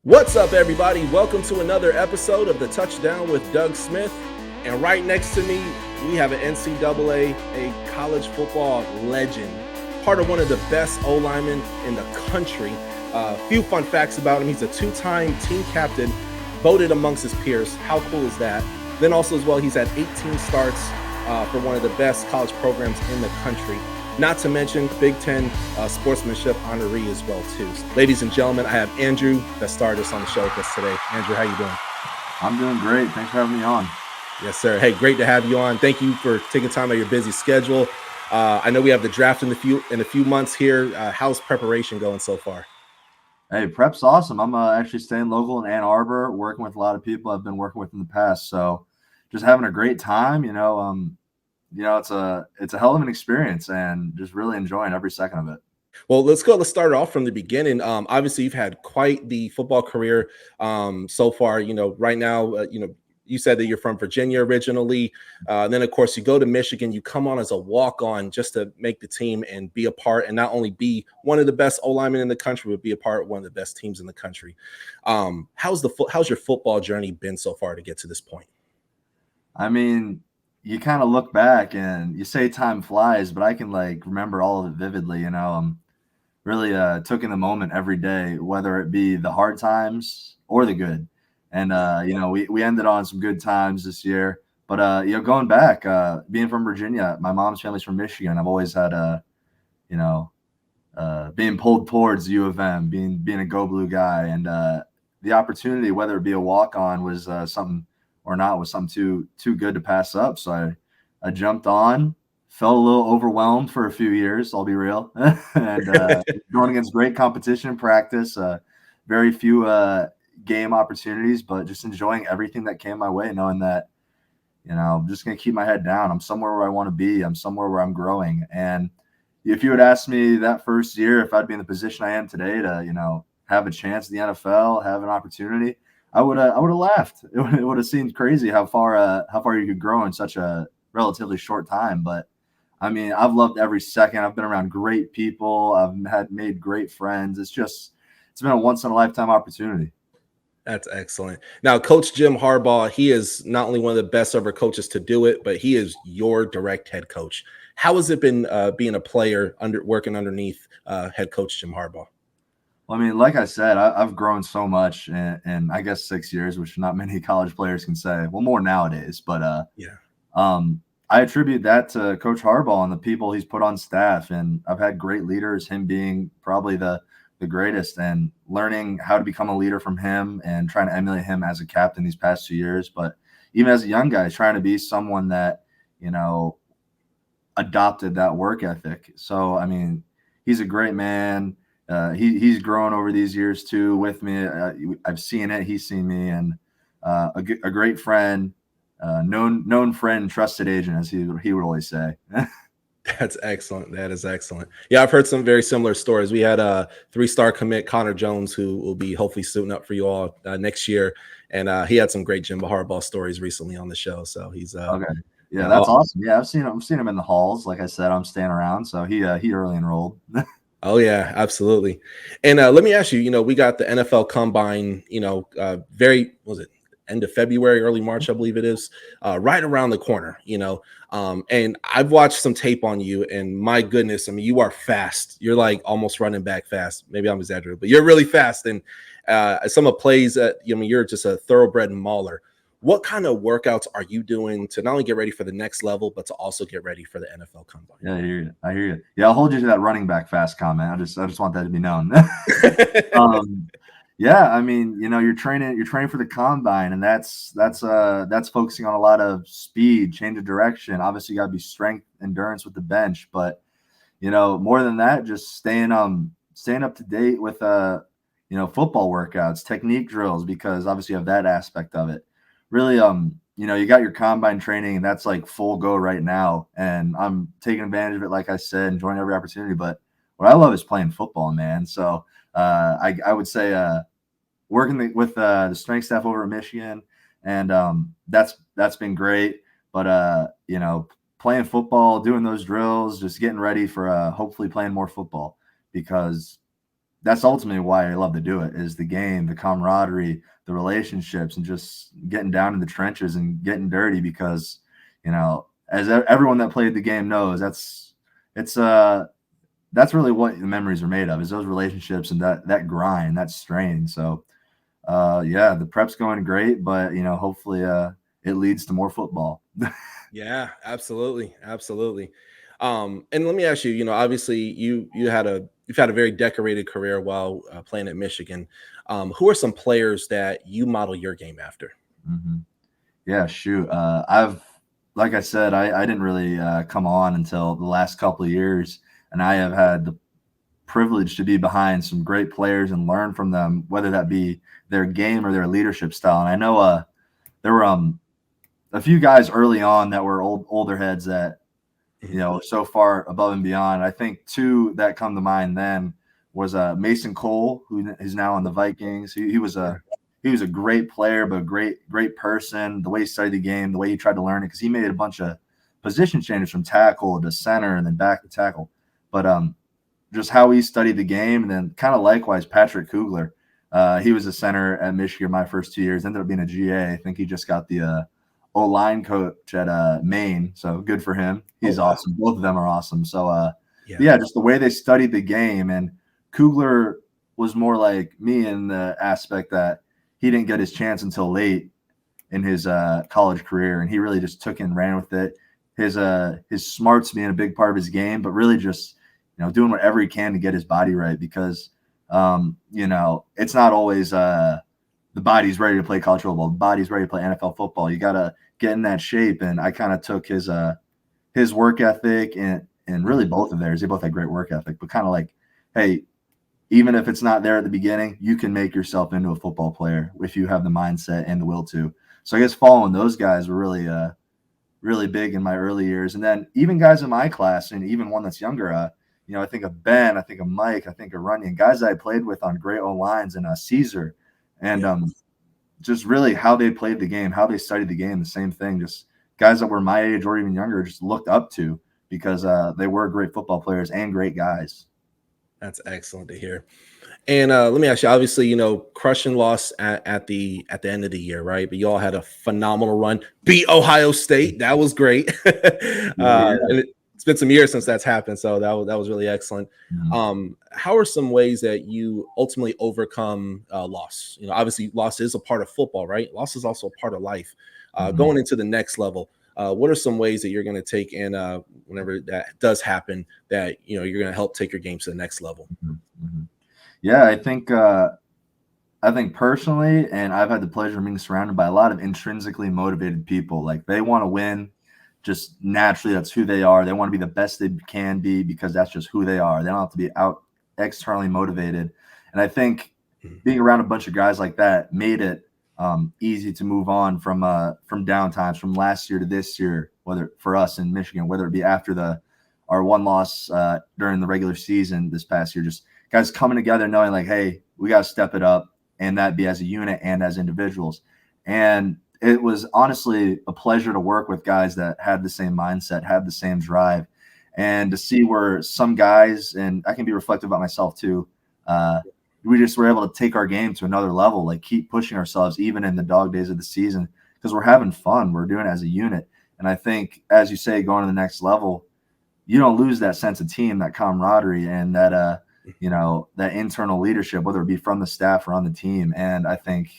What's up, everybody? Welcome to another episode of the Touchdown with Doug Smith. And right next to me, we have an NCAA, a college football legend, part of one of the best O-linemen in the country. A few fun facts about him. He's a two-time team captain, voted amongst his peers. How cool is that? Then also as well, he's had 18 starts for one of the best college programs in the country. Not to mention Big Ten sportsmanship honoree as well, too. Ladies and gentlemen, I have Andrew Vastardis on the show with us today. Andrew, how you doing? I'm doing great. Thanks for having me on. Yes, sir. Hey, great to have you on. Thank you for taking time out of your busy schedule. I know we have the draft in a few months here. How's preparation going so far? Hey, prep's awesome. I'm actually staying local in Ann Arbor, working with a lot of people I've been working with in the past. So just having a great time, it's a hell of an experience and just really enjoying every second of it. Well, let's start it off from the beginning. Obviously, you've had quite the football career so far. Right now, you said that you're from Virginia originally. Then, of course, you go to Michigan. You come on as a walk-on just to make the team and be a part, and not only be one of the best O-linemen in the country, but be a part of one of the best teams in the country. How's your football journey been so far to get to this point? I mean, you kind of look back and you say time flies, but I can remember all of it vividly. Really took in the moment every day, whether it be the hard times or the good. And, we ended on some good times this year. But, going back, being from Virginia, my mom's family's from Michigan. I've always had, being pulled towards U of M, being a Go Blue guy. And the opportunity, whether it be a walk-on, was something or not, was something too good to pass up. So I jumped on. Felt a little overwhelmed for a few years, I'll be real. And going against great competition in practice, very few game opportunities, but just enjoying everything that came my way, knowing that, I'm just going to keep my head down. I'm somewhere where I want to be. I'm somewhere where I'm growing. And if you had asked me that first year if I'd be in the position I am today to, have a chance at the NFL, have an opportunity, I would have laughed. It would have seemed crazy how far you could grow in such a relatively short time. But I mean, I've loved every second. I've been around great people. I've made great friends. It's been a once in a lifetime opportunity. That's excellent. Now, Coach Jim Harbaugh, he is not only one of the best ever coaches to do it, but he is your direct head coach. How has it been being a player working underneath head coach Jim Harbaugh? Well, I mean, like I said, I've grown so much in I guess 6 years, which not many college players can say. Well, more nowadays, but I attribute that to Coach Harbaugh and the people he's put on staff. And I've had great leaders, him being probably the greatest, and learning how to become a leader from him and trying to emulate him as a captain these past 2 years. But even as a young guy, trying to be someone that, adopted that work ethic. So, I mean, he's a great man. He's grown over these years too with me. I've seen it. He's seen me, and a great friend. Known friend, trusted agent, as he would always say. That's excellent. That is excellent. Yeah, I've heard some very similar stories. We had a 3-star commit, Connor Jones, who will be hopefully suiting up for you all next year, and he had some great Jim Harbaugh stories recently on the show. So he's okay. Yeah, that's awesome. Yeah, I've seen him in the halls. Like I said, I'm staying around, so he early enrolled. Oh yeah, absolutely. And let me ask you, we got the NFL Combine, end of February, early March, I believe it is, right around the corner, and I've watched some tape on you, and my goodness, I mean, you are fast. You're like almost running back fast. Maybe I'm exaggerating, but you're really fast. And some of plays that, you're just a thoroughbred mauler. What kind of workouts are you doing to not only get ready for the next level, but to also get ready for the NFL Combine? Yeah, I hear you. Yeah, I'll hold you to that running back fast comment. I just want that to be known. Yeah, I mean, you're training for the combine, and that's focusing on a lot of speed, change of direction. Obviously, you got to be strength, endurance with the bench, but more than that, just staying up to date with football workouts, technique drills, because obviously you have that aspect of it. Really, you got your combine training, and that's like full go right now, and I'm taking advantage of it, like I said, enjoying every opportunity. But what I love is playing football, man. So I would say working with the strength staff over at Michigan, and that's been great. But playing football, doing those drills, just getting ready for hopefully playing more football, because that's ultimately why I love to do it, is the game, the camaraderie, the relationships, and just getting down in the trenches and getting dirty. Because, as everyone that played the game knows, it's that's really what the memories are made of, is those relationships and that grind, that strain. So yeah, the prep's going great, but hopefully it leads to more football. Yeah, absolutely, absolutely. And let me ask you, obviously you've had a very decorated career while playing at Michigan. Who are some players that you model your game after? hmm Yeah, shoot. Like I said, I didn't really come on until the last couple of years, and I have had the privilege to be behind some great players and learn from them, whether that be their game or their leadership style. And I know there were a few guys early on that were older heads that Mhm. so far above and beyond. I think two that come to mind then was Mason Cole, who is now on the Vikings. He was a great player, but a great person. The way he studied the game, the way he tried to learn it, because he made a bunch of position changes from tackle to center and then back to tackle. But just how he studied the game, and then kind of likewise Patrick Kugler. He was a center at Michigan my first 2 years. Ended up being a GA. I think he just got the O-line coach at Maine, so good for him. Oh He's wow. awesome. Both of them are awesome. So Yeah. yeah, just the way they studied the game. And Kugler was more like me in the aspect that he didn't get his chance until late in his college career, and he really just took it and ran with it. His smarts being a big part of his game, but really just doing whatever he can to get his body right, because it's not always the body's ready to play college football, the body's ready to play NFL football. You gotta get in that shape, and I kind of took his work ethic and really Mhm. both of theirs. They both had great work ethic, but kind of like, hey, even if it's not there at the beginning, you can make yourself into a football player if you have the mindset and the will to. So I guess following those guys were really big in my early years. And then even guys in my class, and even one that's younger, I think of Ben, I think of Mike, I think of Runyon, guys that I played with on great O lines, and Caesar, and Yeah. just really how they played the game, how they studied the game, the same thing. Just guys that were my age or even younger, just looked up to, because they were great football players and great guys. That's excellent to hear. And let me ask you, obviously, crushing loss at the end of the year, right? But you all had a phenomenal run, beat Ohio State. That was great. Yeah. And it's been some years since that's happened, so that was really excellent. Mhm. How are some ways that you ultimately overcome loss? Obviously, loss is a part of football, right? Loss is also a part of life. Mhm. Going into the next level, what are some ways that you're going to take in whenever that does happen, that you're going to help take your game to the next level? Mhm. Mhm. Yeah, I think personally, and I've had the pleasure of being surrounded by a lot of intrinsically motivated people. Like, they want to win, just naturally. That's who they are. They want to be the best they can be, because that's just who they are. They don't have to be out externally motivated. And I think Mhm. being around a bunch of guys like that made it easy to move on from downtimes from last year to this year, whether for us in Michigan, whether it be after our one loss during the regular season this past year, just guys coming together knowing like, hey, we got to step it up, and that be as a unit and as individuals. And it was honestly a pleasure to work with guys that had the same mindset, had the same drive, and to see where some guys, and I can be reflective about myself too, we just were able to take our game to another level, like keep pushing ourselves even in the dog days of the season, because we're having fun. We're doing it as a unit. And I think, as you say, going to the next level, you don't lose that sense of team, that camaraderie, and that internal leadership, whether it be from the staff or on the team. And I think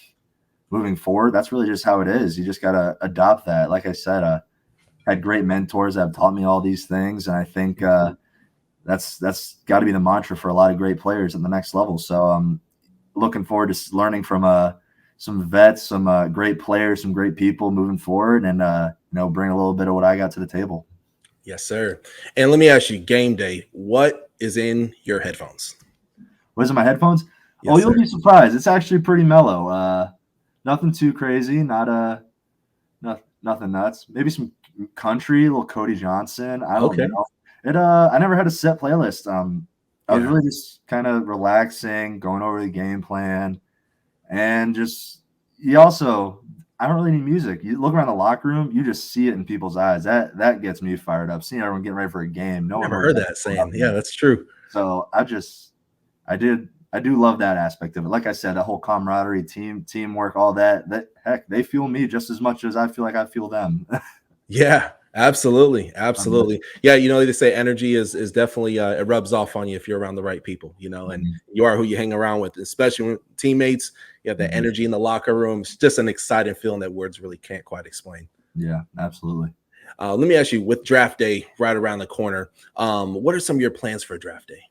moving forward, that's really just how it is. You just got to adopt that. Like I said, had great mentors that have taught me all these things, and I think that's got to be the mantra for a lot of great players at the next level. So I'm looking forward to learning from some vets, some great players, some great people moving forward, and bring a little bit of what I got to the table. Yes, sir. And let me ask you, game day, what is in your headphones? Was it my headphones? Oh, Yes, you'll sir. be surprised. It's actually pretty mellow. Nothing too crazy. Nothing nuts. Maybe some country, a little Cody Johnson. I don't Okay. know. I never had a set playlist. I was Yeah. really just kind of relaxing, going over the game plan, and just you also. I don't really need music. You look around the locker room, you just see it in people's eyes. That gets me fired up. Seeing everyone getting ready for a game, no one Never really heard has that to go out saying. Yeah, there. that's true. So I did I do love that aspect of it. Like I said, the whole camaraderie, teamwork, all that heck, they fuel me just as much as I feel like I fuel them. Yeah, absolutely. Absolutely. Yeah. They say energy is definitely, it rubs off on you if you're around the right people, and you are who you hang around with, especially when teammates. You have that energy in the locker room. It's just an exciting feeling that words really can't quite explain. Yeah, absolutely. Let me ask you, with draft day right around the corner, what are some of your plans for draft day?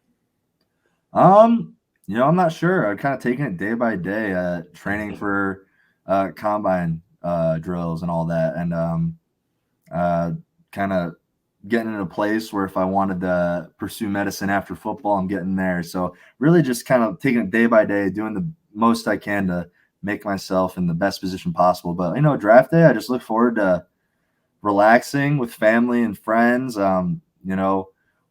I'm not sure. I'm kind of taking it day by day, training for combine drills and all that, and kind of getting in a place where if I wanted to pursue medicine after football, I'm getting there. So really just kind of taking it day by day, doing the most I can to make myself in the best position possible. But, draft day, I just look forward to relaxing with family and friends,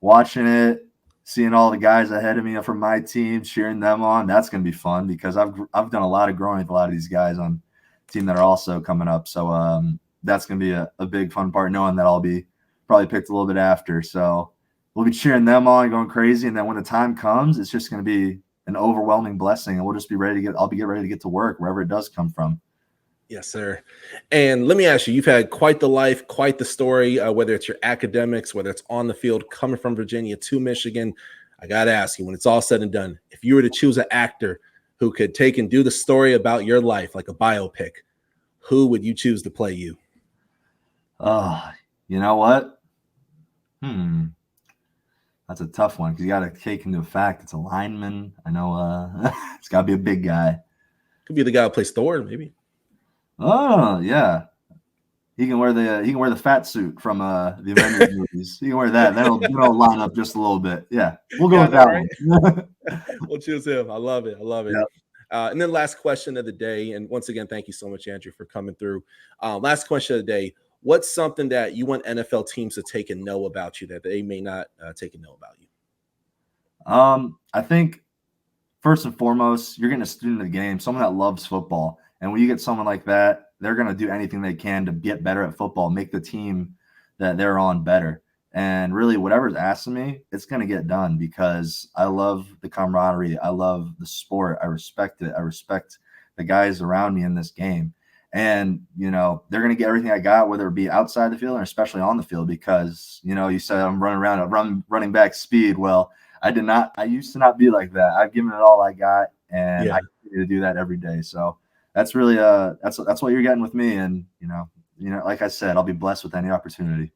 watching it, seeing all the guys ahead of me from my team, cheering them on. That's going to be fun because I've done a lot of growing with a lot of these guys on the team that are also coming up. So that's going to be a big fun part, knowing that I'll be probably picked a little bit after. So we'll be cheering them on, going crazy. And then when the time comes, it's just going to be an overwhelming blessing. And we'll just be ready to I'll be ready to get to work wherever it does come from. Yes, sir. And let me ask you, you've had quite the life, quite the story, whether it's your academics, whether it's on the field, coming from Virginia to Michigan. I got to ask you, when it's all said and done, if you were to choose an actor who could take and do the story about your life, like a biopic, who would you choose to play you? You know what? That's a tough one because you got to take into fact it's a lineman. I know it's got to be a big guy. Could be the guy who plays Thor, maybe. Oh yeah, he can wear the fat suit from the Avengers movies. He can wear that. That'll line up just a little bit. Yeah, we'll go with that one. We'll choose him. I love it. Yep. And then last question of the day, and once again, thank you so much, Andrew, for coming through. Last question of the day: what's something that you want NFL teams to take and know about you that they may not take and know about you? I think first and foremost, you're getting a student of the game, someone that loves football. And when you get someone like that, they're going to do anything they can to get better at football, make the team that they're on better. And really, whatever's asked of me, it's going to get done because I love the camaraderie. I love the sport. I respect it. I respect the guys around me in this game. And, they're going to get everything I got, whether it be outside the field or especially on the field, because, you said I'm running around, running back speed. Well, I used to not be like that. I've given it all I got, and I continue to do that every day. So that's really that's what you're getting with me. And, like I said, I'll be blessed with any opportunity.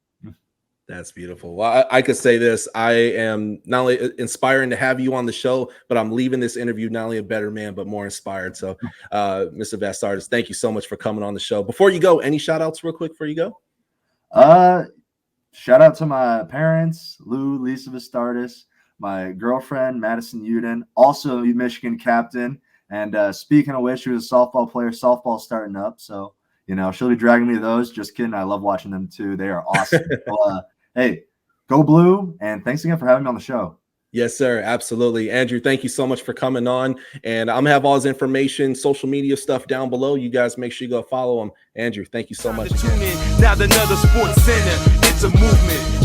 That's beautiful. Well, I could say this. I am not only inspiring to have you on the show, but I'm leaving this interview not only a better man, but more inspired. So, Mr. Vastardis, thank you so much for coming on the show. Before you go, any shout outs real quick before you go? Shout out to my parents, Lisa Vastardis, my girlfriend, Madison Uden, also Michigan captain. And speaking of which, she was a softball player. Softball starting up. So, she'll be dragging me to those. Just kidding. I love watching them too. They are awesome. Well, hey, go blue. And thanks again for having me on the show. Yes, sir. Absolutely. Andrew, thank you so much for coming on. And I'm going to have all his information, social media stuff down below. You guys make sure you go follow him. Andrew, thank you so much. Now another sports center. It's a movement.